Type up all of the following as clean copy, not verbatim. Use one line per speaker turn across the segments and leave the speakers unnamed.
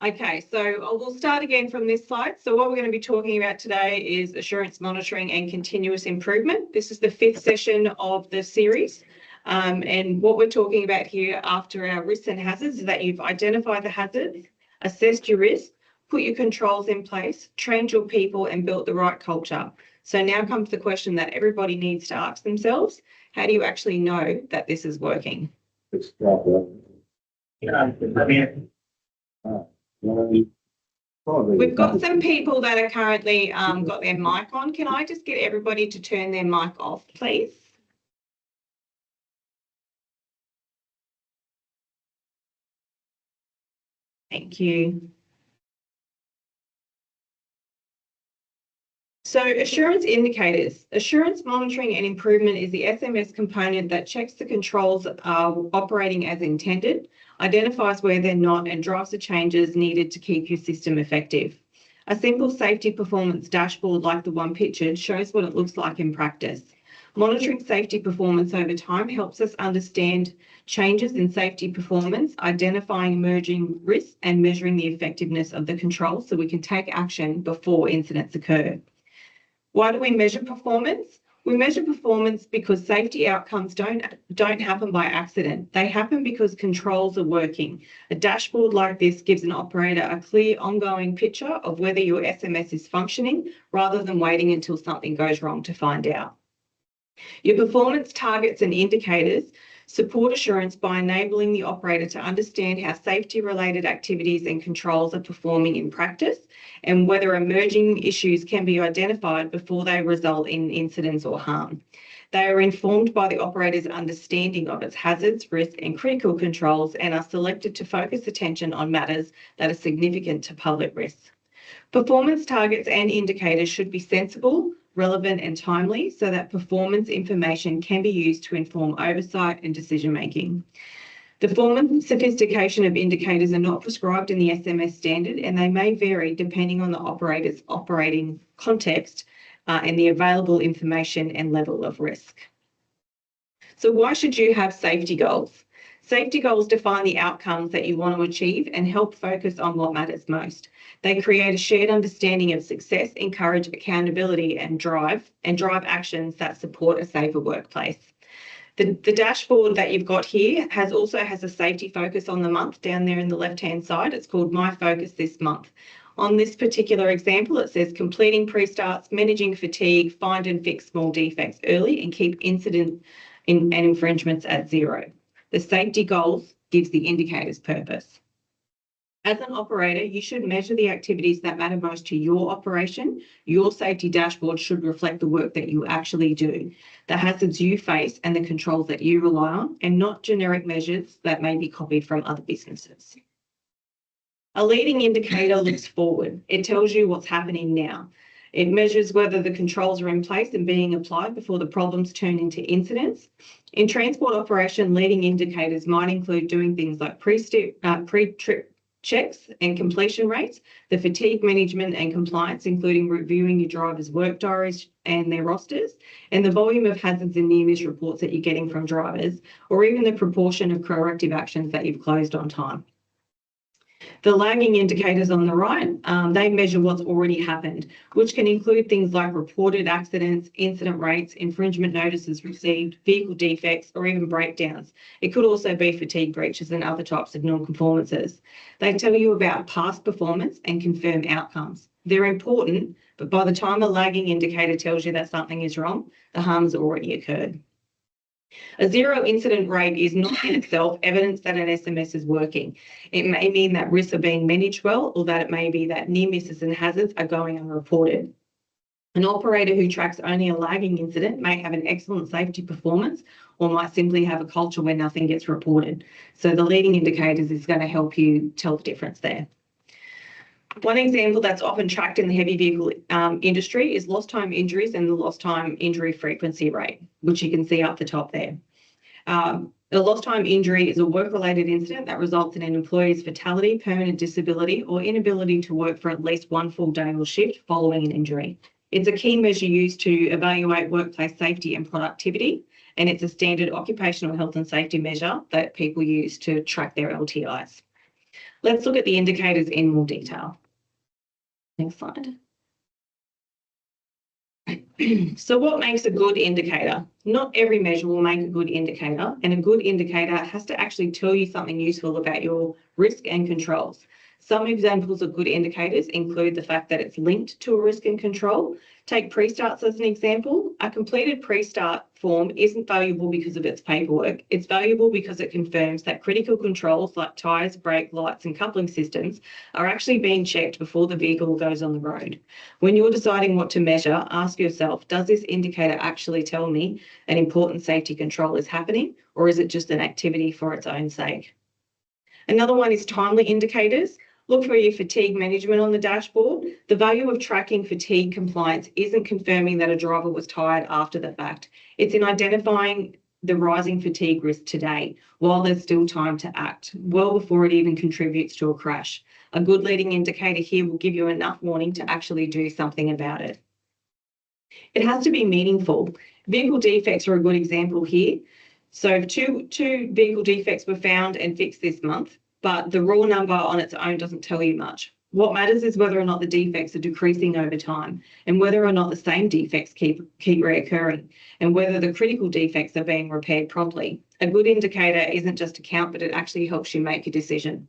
Okay, so we'll start again from this slide. So what we're going to be talking about today is assurance monitoring and continuous improvement. This is the 5th session of the series. And what we're talking about here after our risks and hazards is that you've identified the hazards, assessed your risk, put your controls in place, trained your people and built the right culture. So now comes the question that everybody needs to ask themselves. How do you actually know that this is working? We've got some people that are currently got their mic on. Can I just get everybody to turn their mic off, please? Thank you. So assurance indicators. Assurance monitoring and improvement is the SMS component that checks the controls are operating as intended, identifies where they're not, and drives the changes needed to keep your system effective. A simple safety performance dashboard like the one pictured shows what it looks like in practice. Monitoring safety performance over time helps us understand changes in safety performance, identifying emerging risks, and measuring the effectiveness of the controls so we can take action before incidents occur. Why do we measure performance? We measure performance because safety outcomes don't happen by accident. They happen because controls are working. A dashboard like this gives an operator a clear ongoing picture of whether your SMS is functioning rather than waiting until something goes wrong to find out. Your performance targets and indicators support assurance by enabling the operator to understand how safety-related activities and controls are performing in practice and whether emerging issues can be identified before they result in incidents or harm. They are informed by the operator's understanding of its hazards, risks, and critical controls and are selected to focus attention on matters that are significant to public risks. Performance targets and indicators should be sensible, relevant and timely so that performance information can be used to inform oversight and decision-making. The form and sophistication of indicators are not prescribed in the SMS standard and they may vary depending on the operator's operating context and the available information and level of risk. So why should you have safety goals? Safety goals define the outcomes that you want to achieve and help focus on what matters most. They create a shared understanding of success, encourage accountability and drive actions that support a safer workplace. The dashboard that you've got here also has a safety focus on the month down there in the left-hand side. It's called My Focus This Month. On this particular example, it says completing pre-starts, managing fatigue, find and fix small defects early and keep incident and infringements at 0. The safety goals gives the indicators purpose. As an operator, you should measure the activities that matter most to your operation. Your safety dashboard should reflect the work that you actually do, the hazards you face and the controls that you rely on, and not generic measures that may be copied from other businesses. A leading indicator looks forward. It tells you what's happening now. It measures whether the controls are in place and being applied before the problems turn into incidents. In transport operation, leading indicators might include doing things like pre-trip checks and completion rates, the fatigue management and compliance, including reviewing your driver's work diaries and their rosters, and the volume of hazards and near-miss reports that you're getting from drivers, or even the proportion of corrective actions that you've closed on time. The lagging indicators on the right, they measure what's already happened, which can include things like reported accidents, incident rates, infringement notices received, vehicle defects, or even breakdowns. It could also be fatigue breaches and other types of non-conformances. They tell you about past performance and confirm outcomes. They're important, but by the time a lagging indicator tells you that something is wrong, the harm has already occurred. A 0 incident rate is not in itself evidence that an SMS is working. It may mean that risks are being managed well, or that it may be that near misses and hazards are going unreported. An operator who tracks only a lagging incident may have an excellent safety performance or might simply have a culture where nothing gets reported. So the leading indicators is going to help you tell the difference there. One example that's often tracked in the heavy vehicle industry is lost time injuries and the lost time injury frequency rate, which you can see up the top there. A lost time injury is a work-related incident that results in an employee's fatality, permanent disability, or inability to work for at least one full day or shift following an injury. It's a key measure used to evaluate workplace safety and productivity, and it's a standard occupational health and safety measure that people use to track their LTIs. Let's look at the indicators in more detail. Next slide. So what makes a good indicator? Not every measure will make a good indicator, and a good indicator has to actually tell you something useful about your risk and controls. Some examples of good indicators include the fact that it's linked to a risk and control. Take pre-starts as an example. A completed pre-start form isn't valuable because of its paperwork. It's valuable because it confirms that critical controls like tyres, brake, lights and coupling systems are actually being checked before the vehicle goes on the road. When you're deciding what to measure, ask yourself, does this indicator actually tell me an important safety control is happening, or is it just an activity for its own sake? Another one is timely indicators. Look for your fatigue management on the dashboard. The value of tracking fatigue compliance isn't confirming that a driver was tired after the fact. It's in identifying the rising fatigue risk today while there's still time to act, well before it even contributes to a crash. A good leading indicator here will give you enough warning to actually do something about it. It has to be meaningful. Vehicle defects are a good example here. So two vehicle defects were found and fixed this month, but the raw number on its own doesn't tell you much. What matters is whether or not the defects are decreasing over time and whether or not the same defects keep reoccurring and whether the critical defects are being repaired promptly. A good indicator isn't just a count, but it actually helps you make a decision.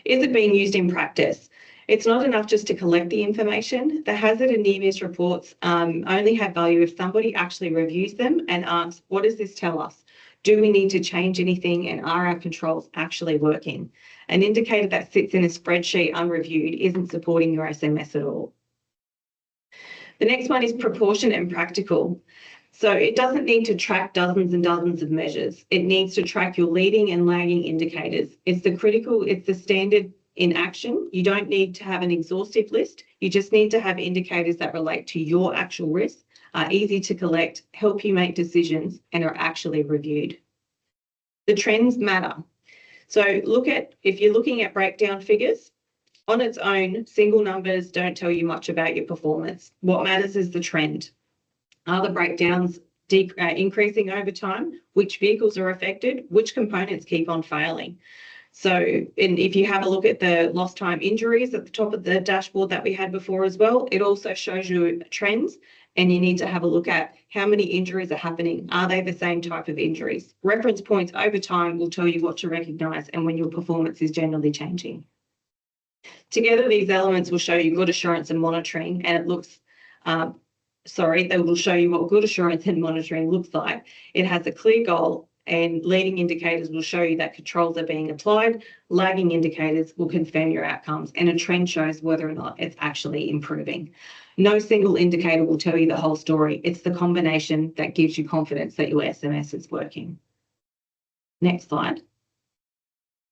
Is it being used in practice? It's not enough just to collect the information. The hazard and near-miss reports only have value if somebody actually reviews them and asks, what does this tell us? Do we need to change anything, and are our controls actually working? An indicator that sits in a spreadsheet unreviewed isn't supporting your SMS at all. The next one is proportionate and practical. So it doesn't need to track dozens and dozens of measures. It needs to track your leading and lagging indicators. It's the standard in action. You don't need to have an exhaustive list. You just need to have indicators that relate to your actual risk, are easy to collect, help you make decisions, and are actually reviewed. The trends matter. So if you're looking at breakdown figures, on its own, single numbers don't tell you much about your performance. What matters is the trend. Are the breakdowns increasing over time? Which vehicles are affected? Which components keep on failing? So, and if you have a look at the lost time injuries at the top of the dashboard that we had before as well, it also shows you trends, and you need to have a look at how many injuries are happening. Are they the same type of injuries? Reference points over time will tell you what to recognise and when your performance is generally changing. Together, these elements will show you good assurance and monitoring, and they will show you what good assurance and monitoring looks like. It has a clear goal, and leading indicators will show you that controls are being applied. Lagging indicators will confirm your outcomes, and a trend shows whether or not it's actually improving. No single indicator will tell you the whole story. It's the combination that gives you confidence that your SMS is working. Next slide.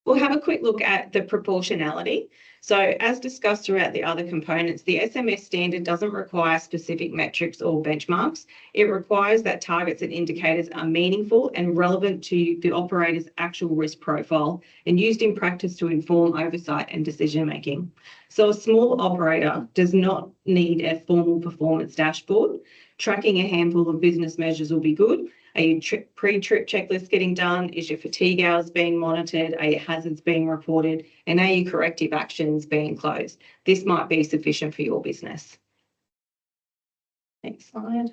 We'll have a quick look at the proportionality. So as discussed throughout the other components, the SMS standard doesn't require specific metrics or benchmarks. It requires that targets and indicators are meaningful and relevant to the operator's actual risk profile and used in practice to inform oversight and decision making. So a small operator does not need a formal performance dashboard. Tracking a handful of business measures will be good. Are your pre-trip checklists getting done? Is your fatigue hours being monitored? Are your hazards being reported? And are your corrective actions being closed? This might be sufficient for your business. Next slide.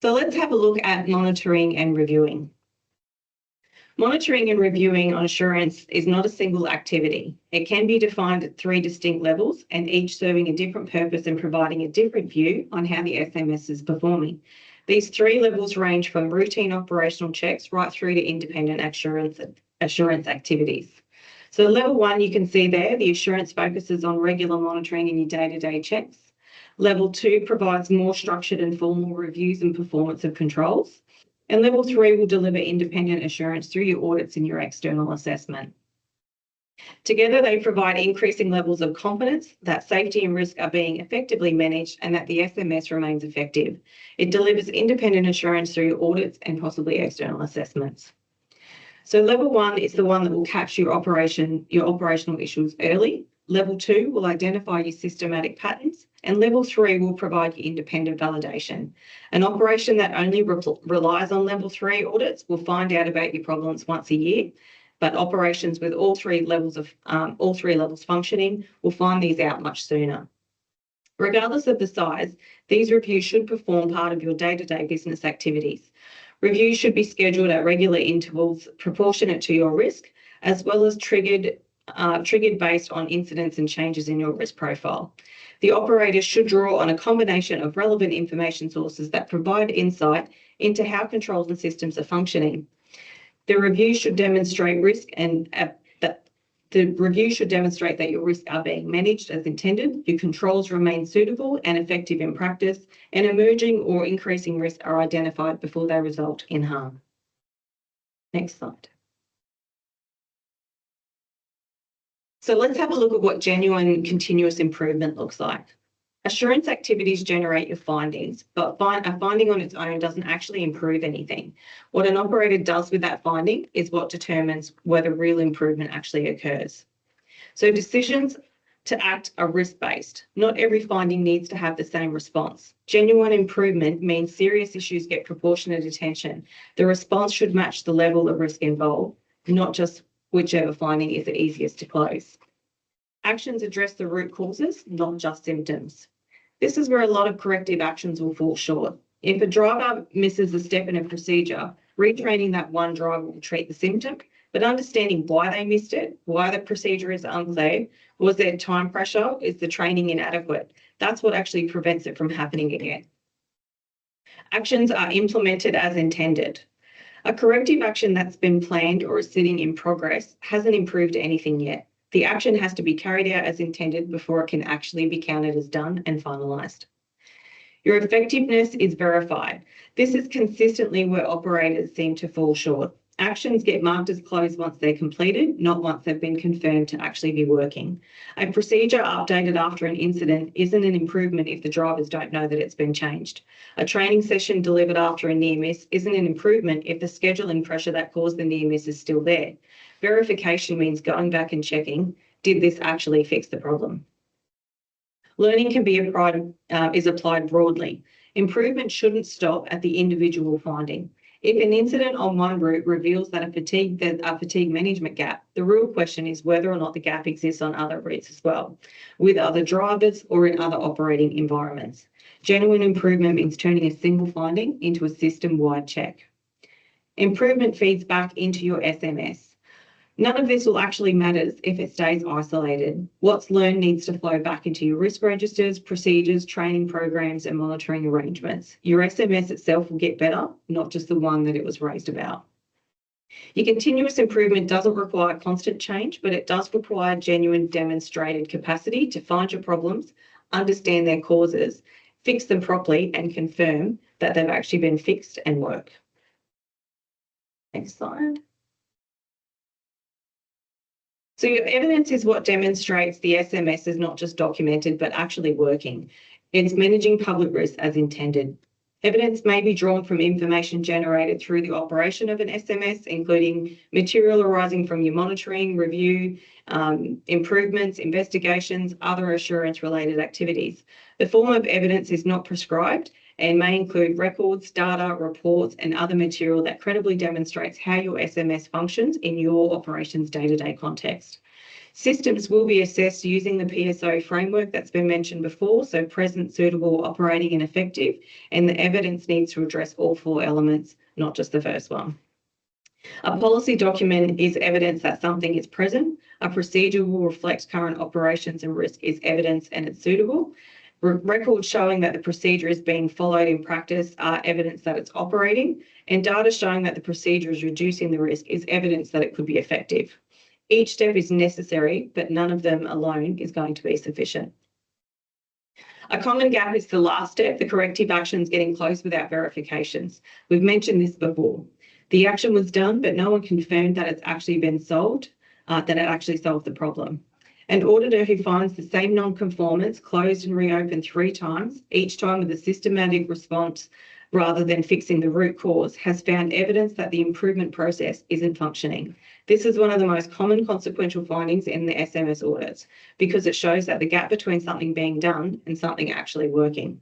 So let's have a look at monitoring and reviewing. Monitoring and reviewing on assurance is not a single activity. It can be defined at 3 distinct levels, and each serving a different purpose and providing a different view on how the SMS is performing. These 3 levels range from routine operational checks right through to independent assurance activities. So level 1, you can see there, the assurance focuses on regular monitoring in your day-to-day checks. Level 2 provides more structured and formal reviews and performance of controls. And level 3 will deliver independent assurance through your audits and your external assessment. Together, they provide increasing levels of confidence that safety and risk are being effectively managed and that the SMS remains effective. It delivers independent assurance through your audits and possibly external assessments. So level 1 is the one that will catch your operational issues early. Level 2 will identify your systematic patterns, and Level 3 will provide you independent validation. An operation that only relies on Level 3 audits will find out about your problems once a year, but operations with all three levels functioning will find these out much sooner. Regardless of the size, these reviews should form part of your day-to-day business activities. Reviews should be scheduled at regular intervals proportionate to your risk, as well as triggered based on incidents and changes in your risk profile. The operator should draw on a combination of relevant information sources that provide insight into how controls and systems are functioning. The review should demonstrate that your risks are being managed as intended, your controls remain suitable and effective in practice, and emerging or increasing risks are identified before they result in harm. Next slide. So let's have a look at what genuine continuous improvement looks like. Assurance activities generate your findings, but a finding on its own doesn't actually improve anything. What an operator does with that finding is what determines whether real improvement actually occurs. So decisions to act are risk-based. Not every finding needs to have the same response. Genuine improvement means serious issues get proportionate attention. The response should match the level of risk involved, not just whichever finding is the easiest to close. Actions address the root causes, not just symptoms. This is where a lot of corrective actions will fall short. If a driver misses a step in a procedure, retraining that one driver will treat the symptom, but understanding why they missed it, why the procedure is unclear, was there time pressure, is the training inadequate? That's what actually prevents it from happening again. Actions are implemented as intended. A corrective action that's been planned or is sitting in progress hasn't improved anything yet. The action has to be carried out as intended before it can actually be counted as done and finalised. Your effectiveness is verified. This is consistently where operators seem to fall short. Actions get marked as closed once they're completed, not once they've been confirmed to actually be working. A procedure updated after an incident isn't an improvement if the drivers don't know that it's been changed. A training session delivered after a near miss isn't an improvement if the scheduling pressure that caused the near miss is still there. Verification means going back and checking, did this actually fix the problem? Learning can be applied broadly. Improvement shouldn't stop at the individual finding. If an incident on one route reveals that a fatigue management gap, the real question is whether or not the gap exists on other routes as well, with other drivers or in other operating environments. Genuine improvement means turning a single finding into a system-wide check. Improvement feeds back into your SMS. None of this will actually matter if it stays isolated. What's learned needs to flow back into your risk registers, procedures, training programs, and monitoring arrangements. Your SMS itself will get better, not just the one that it was raised about. Your continuous improvement doesn't require constant change, but it does require genuine demonstrated capacity to find your problems, understand their causes, fix them properly, and confirm that they've actually been fixed and work. Next slide. So your evidence is what demonstrates the SMS is not just documented, but actually working. It's managing public risk as intended. Evidence may be drawn from information generated through the operation of an SMS, including material arising from your monitoring, review, improvements, investigations, other assurance-related activities. The form of evidence is not prescribed and may include records, data, reports, and other material that credibly demonstrates how your SMS functions in your operations day-to-day context. Systems will be assessed using the PSO framework that's been mentioned before, so present, suitable, operating, and effective, and the evidence needs to address all four elements, not just the first one. A policy document is evidence that something is present. A procedure will reflect current operations and risk is evidence and it's suitable. Records showing that the procedure is being followed in practice are evidence that it's operating, and data showing that the procedure is reducing the risk is evidence that it could be effective. Each step is necessary, but none of them alone is going to be sufficient. A common gap is the last step, the corrective actions getting close without verifications. We've mentioned this before. The action was done, but no one confirmed that it's actually been solved, that it actually solved the problem. An auditor who finds the same non-conformance closed and reopened 3 times, each time with a systematic response rather than fixing the root cause, has found evidence that the improvement process isn't functioning. This is one of the most common consequential findings in the SMS audits because it shows that the gap between something being done and something actually working.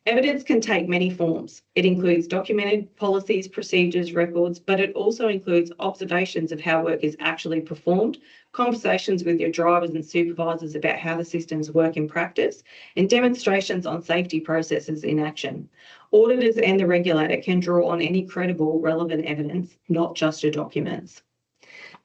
Evidence can take many forms. It includes documented policies, procedures, records, but it also includes observations of how work is actually performed, conversations with your drivers and supervisors about how the systems work in practice, and demonstrations on safety processes in action. Auditors and the regulator can draw on any credible, relevant evidence, not just your documents.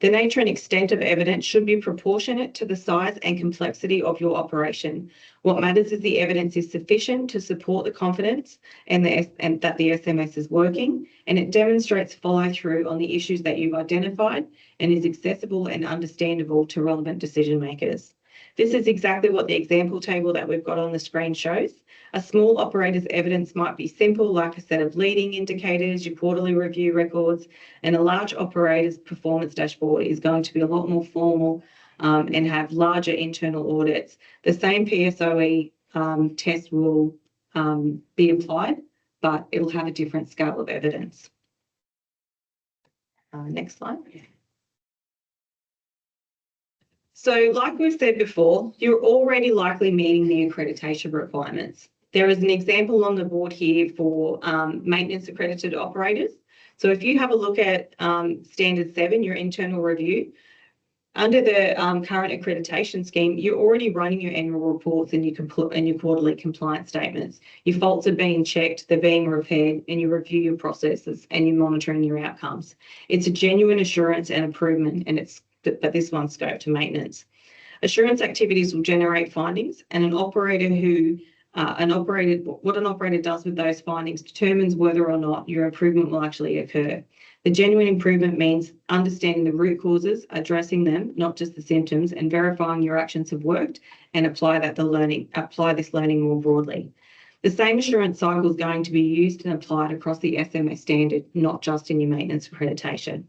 The nature and extent of evidence should be proportionate to the size and complexity of your operation. What matters is the evidence is sufficient to support the confidence and that the SMS is working, and it demonstrates follow through on the issues that you've identified and is accessible and understandable to relevant decision makers. This is exactly what the example table that we've got on the screen shows. A small operator's evidence might be simple, like a set of leading indicators, your quarterly review records, and a large operator's performance dashboard is going to be a lot more formal and have larger internal audits. The same PSOE test will be applied, but it'll have a different scale of evidence. Next slide. So like we've said before, you're already likely meeting the accreditation requirements. There is an example on the board here for maintenance accredited operators. So if you have a look at Standard 7, your internal review, under the current accreditation scheme, you're already running your annual reports and your quarterly compliance statements. Your faults are being checked, they're being repaired, and you review your processes and you're monitoring your outcomes. It's a genuine assurance and improvement, but this one's scope to maintenance. Assurance activities will generate findings, and what an operator does with those findings determines whether or not your improvement will actually occur. The genuine improvement means understanding the root causes, addressing them, not just the symptoms, and verifying your actions have worked and apply this learning more broadly. The same assurance cycle is going to be used and applied across the SMS standard, not just in your maintenance accreditation.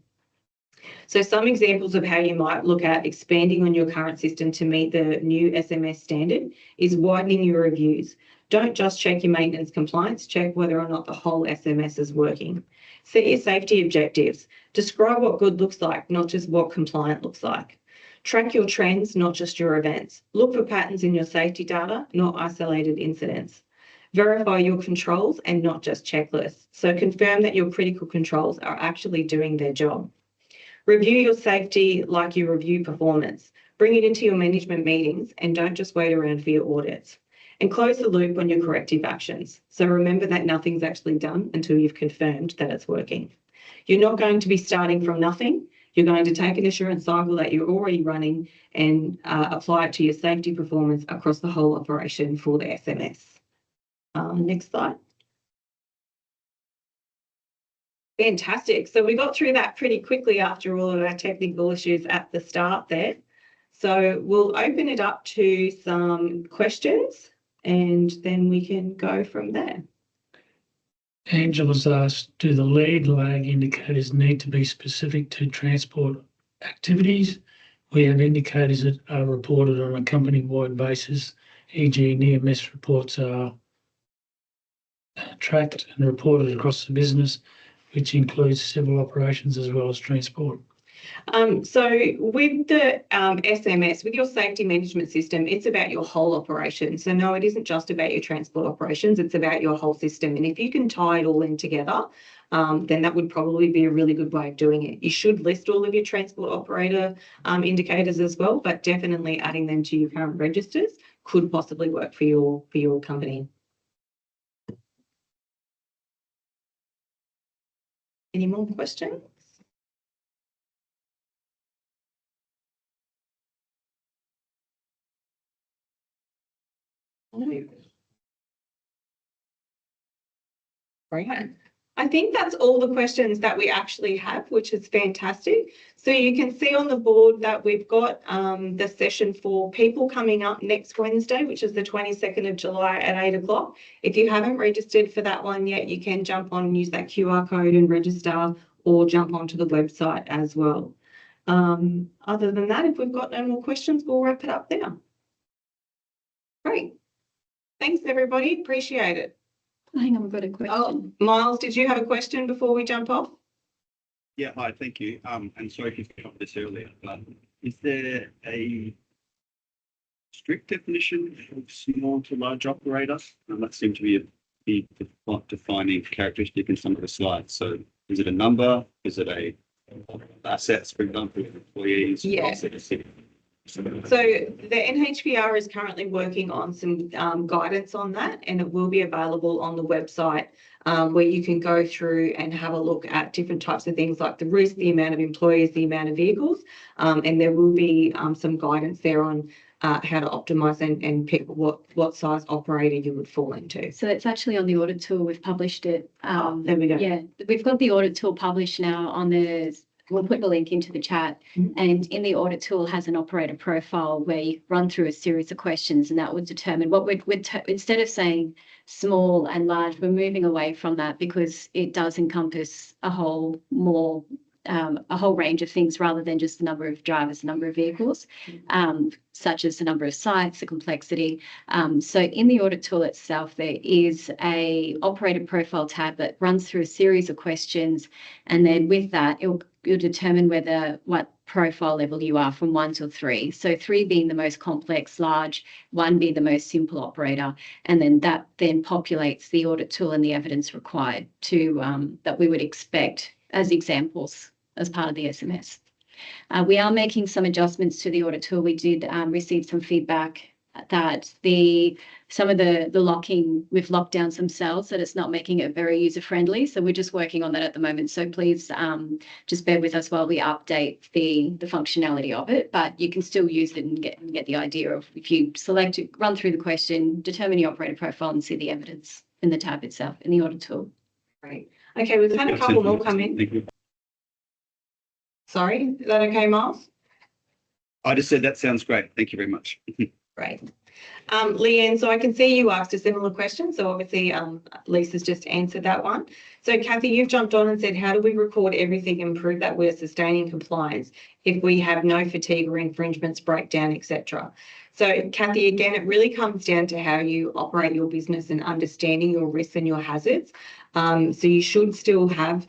So some examples of how you might look at expanding on your current system to meet the new SMS standard is widening your reviews. Don't just check your maintenance compliance, check whether or not the whole SMS is working. Set your safety objectives. Describe what good looks like, not just what compliant looks like. Track your trends, not just your events. Look for patterns in your safety data, not isolated incidents. Verify your controls and not just checklists. So confirm that your critical controls are actually doing their job. Review your safety like you review performance. Bring it into your management meetings and don't just wait around for your audits. And close the loop on your corrective actions. So remember that nothing's actually done until you've confirmed that it's working. You're not going to be starting from nothing. You're going to take an assurance cycle that you're already running and apply it to your safety performance across the whole operation for the SMS. Next slide. Fantastic. So we got through that pretty quickly after all of our technical issues at the start there. So we'll open it up to some questions and then we can go from there.
Angela's asked, do the lead lag indicators need to be specific to transport activities? We have indicators that are reported on a company-wide basis, e.g. near-miss reports are tracked and reported across the business, which includes civil operations as well as transport.
So with the SMS, with your safety management system, it's about your whole operation. So no, it isn't just about your transport operations, it's about your whole system. And if you can tie it all in together, then that would probably be a really good way of doing it. You should list all of your transport operator indicators as well, but definitely adding them to your current registers could possibly work for your company. Any more questions? No. Great. I think that's all the questions that we actually have, which is fantastic. So you can see on the board that we've got the session for people coming up next Wednesday, which is the 22nd of July at 8 o'clock. If you haven't registered for that one yet, you can jump on and use that QR code and register or jump onto the website as well. Other than that, if we've got no more questions, we'll wrap it up there. Great. Thanks, everybody. Appreciate it.
Hang on, we've got a question.
Oh, Miles, did you have a question before we jump off?
Yeah, hi, thank you. And sorry if you've covered this earlier, but is there a strict definition of small to large operator? And that seemed to be defining characteristic in some of the slides. So is it a number? Is it a assets, for example, employees?
Yeah. So the NHVR is currently working on some guidance on that, and it will be available on the website where you can go through and have a look at different types of things like the risk, the amount of employees, the amount of vehicles, and there will be some guidance there on how to optimize and pick what size operator you would fall into.
So it's actually on the audit tool. We've published it.
There we go.
Yeah, we've got the audit tool published now on the. We'll put the link into the chat, and in the audit tool has an operator profile where you run through a series of questions, and that would determine what instead of saying small and large, we're moving away from that because it does encompass a whole range of things rather than just the number of drivers, the number of vehicles, such as the number of sites, the complexity. So in the audit tool itself, there is a operator profile tab that runs through a series of questions, and then with that, you'll determine what profile level you are from 1 to 3. So 3 being the most complex, large, 1 being the most simple operator, and then that populates the audit tool and the evidence required to that we would expect as examples as part of the SMS. We are making some adjustments to the audit tool. We did receive some feedback that some of the locking, we've locked down some cells, that it's not making it very user friendly. So we're just working on that at the moment. So please just bear with us while we update the functionality of it, but you can still use it and get the idea of, if you select it, run through the question, determine your operator profile and see the evidence in the tab itself in the audit tool.
Great. Okay, we've had a couple more come in.
Thank you.
Sorry, is that okay, Miles?
I just said that sounds great. Thank you very much.
Great. Leanne, so I can see you asked a similar question. So obviously Lisa's just answered that one. So Kathy, you've jumped on and said, how do we record everything and prove that we're sustaining compliance if we have no fatigue or infringements, breakdown, etc.? So Kathy, again, it really comes down to how you operate your business and understanding your risks and your hazards. So you should still have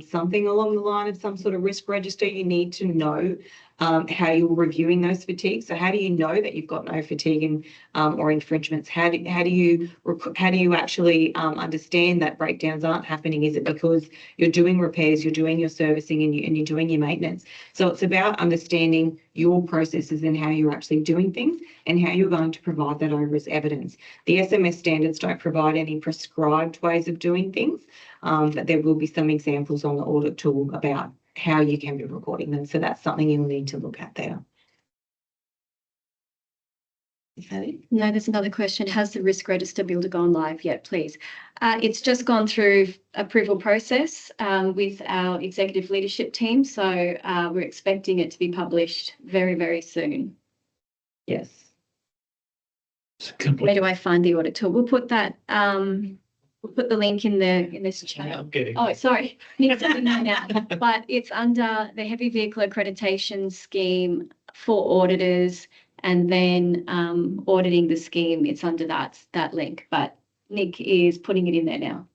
something along the line of some sort of risk register. You need to know how you're reviewing those fatigues. So how do you know that you've got no fatigue and or infringements? How do you actually understand that breakdowns aren't happening? Is it because you're doing repairs, you're doing your servicing, and you're doing your maintenance? So it's about understanding your processes and how you're actually doing things and how you're going to provide that over as evidence. The SMS standards don't provide any prescribed ways of doing things, but there will be some examples on the audit tool about how you can be recording them. So that's something you'll need to look at there. Is that it?
No, there's another question. Has the risk register builder gone live yet, please? It's just gone through approval process with our executive leadership team. So we're expecting it to be published very, very soon.
Yes.
Where do I find the audit tool? We'll put that. We'll put the link in this chat. Oh, sorry. It's in there now. But it's under the heavy vehicle accreditation scheme for auditors, and then auditing the scheme. It's under that link. But Nick is putting it in there now.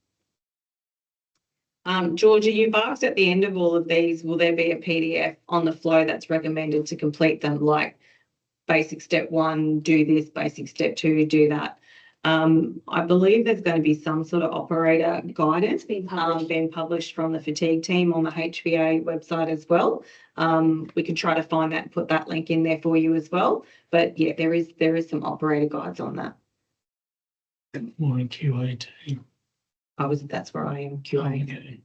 Georgia, you've asked at the end of all of these, will there be a PDF on the flow that's recommended to complete them? Like basic step 1, do this, basic step 2, do that. I believe there's going to be some sort of operator guidance being published from the fatigue team on the HVA website as well. We could try to find that and put that link in there for you as well. But yeah, there is some operator guides on that.
More in QA too.
That's where I am, QA.
Okay.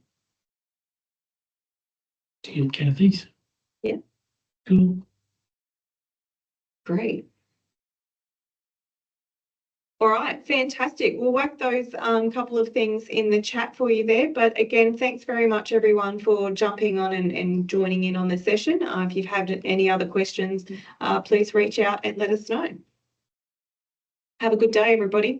Do you get Kathy's?
Yeah.
Cool.
Great. All right, fantastic. We'll whack those couple of things in the chat for you there. But again, thanks very much, everyone, for jumping on and joining in on the session. If you've had any other questions, please reach out and let us know. Have a good day, everybody.